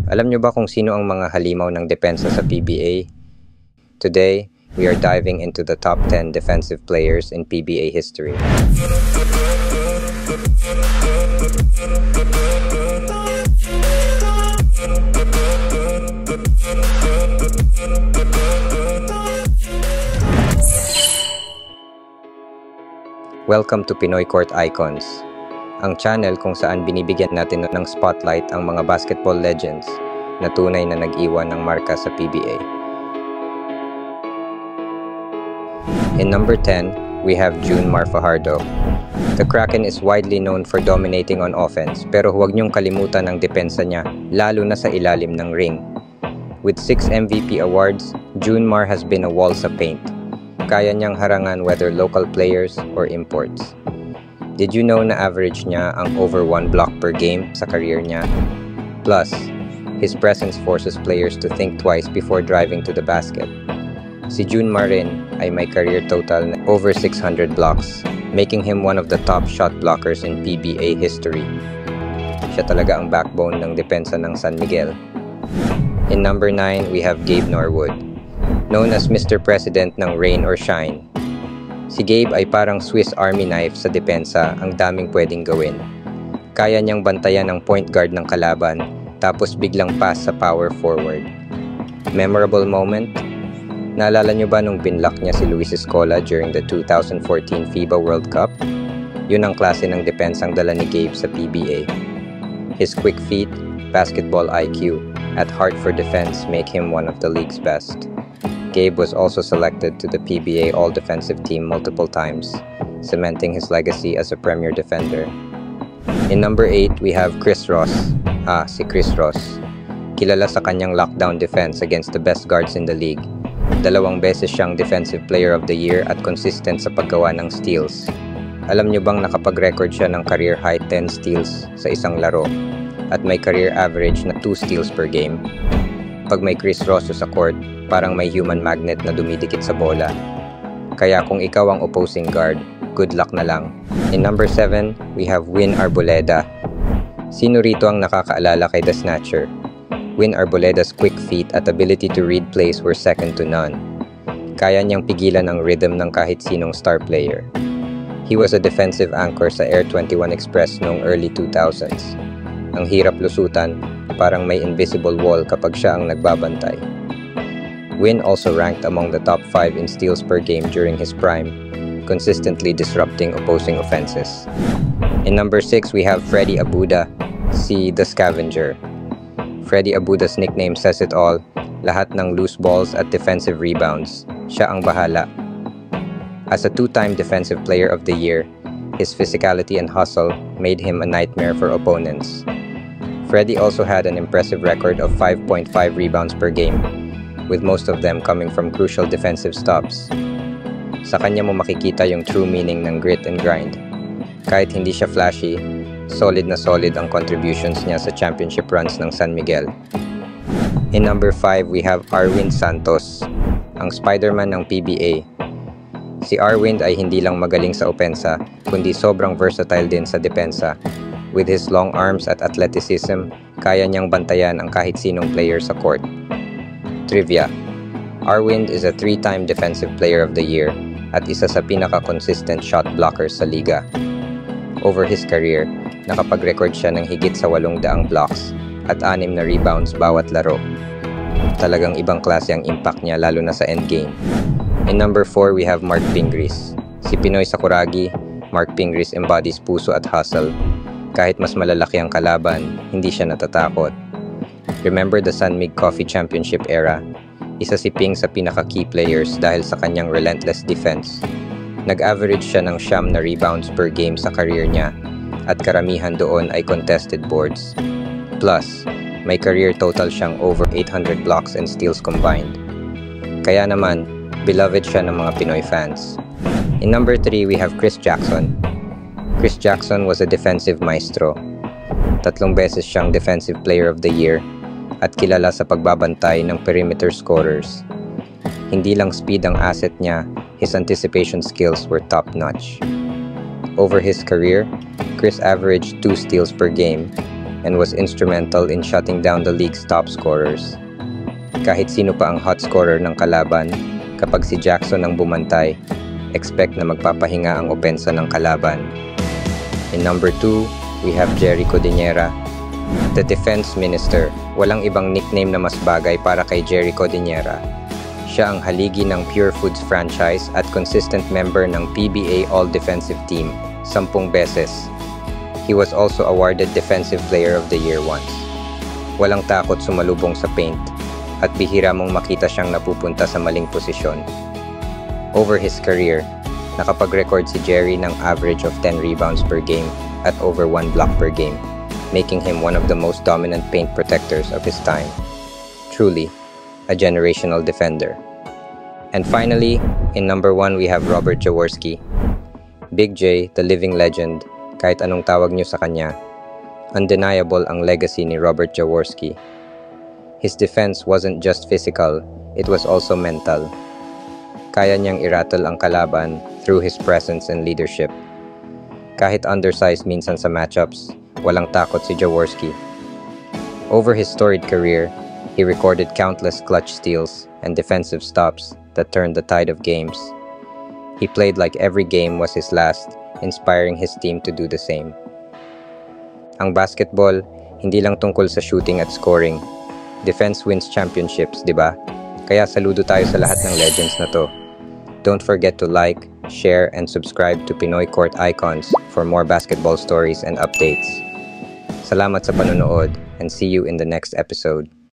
Alam nyo ba kung sino ang mga halimaw ng depensa sa PBA? Today, we are diving into the top 10 defensive players in PBA history. Welcome to Pinoy Court Icons, ang channel kung saan binibigyan natin ng spotlight ang mga basketball legends na tunay na nag-iwan ng marka sa PBA. In number 10, we have Junmar Fajardo. The Kraken is widely known for dominating on offense, pero huwag niyong kalimutan ang depensa niya, lalo na sa ilalim ng ring. With 6 MVP awards, Junmar has been a wall sa paint. Kaya niyang harangan whether local players or imports. Did you know na average niya ang over 1 block per game sa career niya? Plus, his presence forces players to think twice before driving to the basket. Si Junmar rin ay may career total na over 600 blocks, making him one of the top shot blockers in PBA history. Siya talaga ang backbone ng depensa ng San Miguel. In number 9, we have Gabe Norwood. Known as Mr. President ng Rain or Shine. Si Gabe ay parang Swiss Army knife sa depensa, ang daming pwedeng gawin. Kaya niyang bantayan ang point guard ng kalaban, tapos biglang pass sa power forward. Memorable moment? Naalala niyo ba nung binlock niya si Luis Escola during the 2014 FIBA World Cup? Yun ang klase ng depensang dala ni Gabe sa PBA. His quick feet, basketball IQ, at heart for defense make him one of the league's best. Gabe was also selected to the PBA All-Defensive Team multiple times, cementing his legacy as a premier defender. In number 8, we have Chris Ross. Si Chris Ross. Kilala sa kanyang lockdown defense against the best guards in the league. 2 beses siyang Defensive Player of the Year at consistent sa paggawa ng steals. Alam niyo bang nakapag-record siya ng career-high 10 steals sa isang laro at may career average na 2 steals per game? Pag may Chris Ross sa court, parang may human magnet na dumidikit sa bola. Kaya kung ikaw ang opposing guard, good luck na lang. In number 7, we have Win Arboleda. Sino rito ang nakakaalala kay The Snatcher? Win Arboleda's quick feet at ability to read plays were second to none. Kaya niyang pigilan ang rhythm ng kahit sinong star player. He was a defensive anchor sa Air 21 Express noong early 2000s. Ang hirap lusutan, parang may invisible wall kapag siya ang nagbabantay. Win also ranked among the top 5 in steals per game during his prime, consistently disrupting opposing offenses. In number 6, we have Freddy Abuda, si The Scavenger. Freddy Abuda's nickname says it all, lahat ng loose balls at defensive rebounds, siya ang bahala. As a 2-time Defensive Player of the Year, his physicality and hustle made him a nightmare for opponents. Freddy also had an impressive record of 5.5 rebounds per game, with most of them coming from crucial defensive stops. Sa kanya mo makikita yung true meaning ng grit and grind. Kahit hindi siya flashy, solid na solid ang contributions niya sa championship runs ng San Miguel. In number 5, we have Arwind Santos, ang Spider-Man ng PBA. Si Arwind ay hindi lang magaling sa opensa, kundi sobrang versatile din sa depensa. With his long arms at athleticism, kaya niyang bantayan ang kahit sinong player sa court. Trivia: Arwind is a 3-time Defensive Player of the Year at isa sa pinaka-consistent shot blockers sa liga. Over his career, nakapag-record siya ng higit sa 800 blocks at 6 na rebounds bawat laro. Talagang ibang klase ang impact niya lalo na sa endgame. In number 4, we have Mark Pingris. Si Pinoy Sakuragi, Mark Pingris embodies puso at hustle. Kahit mas malalaki ang kalaban, hindi siya natatakot. Remember the San Mig Coffee Championship era? Isa si Ping sa pinaka-key players dahil sa kanyang relentless defense. Nag-average siya ng 9 na rebounds per game sa career niya at karamihan doon ay contested boards. Plus, may career total siyang over 800 blocks and steals combined. Kaya naman, beloved siya ng mga Pinoy fans. In number 3, we have Chris Jackson. Chris Jackson was a defensive maestro. 3 beses siyang Defensive Player of the Year at kilala sa pagbabantay ng perimeter scorers. Hindi lang speed ang asset niya, his anticipation skills were top-notch. Over his career, Chris averaged 2 steals per game, and was instrumental in shutting down the league's top scorers. Kahit sino pa ang hot scorer ng kalaban, kapag si Jackson ang bumantay, expect na magpapahinga ang opensa ng kalaban. In number 2, we have Jerry Codinera, the defense minister. Walang ibang nickname na mas bagay para kay Jerry Codinera. Siya ang haligi ng Pure Foods franchise at consistent member ng PBA All-Defensive Team, 10 beses. He was also awarded Defensive Player of the Year once. Walang takot sumalubong sa paint at bihira mong makita siyang napupunta sa maling posisyon. Over his career, nakapag-record si Jerry ng average of 10 rebounds per game at over 1 block per game, making him one of the most dominant paint protectors of his time. Truly, a generational defender. And finally, in number 1 we have Robert Jaworski. Big J, the living legend, kahit anong tawag niyo sa kanya. Undeniable ang legacy ni Robert Jaworski. His defense wasn't just physical, it was also mental. Kaya niyang irattle ang kalaban through his presence and leadership. Kahit undersized minsan sa matchups, walang takot si Jaworski. Over his storied career, he recorded countless clutch steals and defensive stops that turned the tide of games. He played like every game was his last, inspiring his team to do the same. Ang basketball, hindi lang tungkol sa shooting at scoring. Defense wins championships, di ba? Kaya saludo tayo sa lahat ng legends na to. Don't forget to like, share, and subscribe to Pinoy Court Icons for more basketball stories and updates. Salamat sa panonood, and see you in the next episode.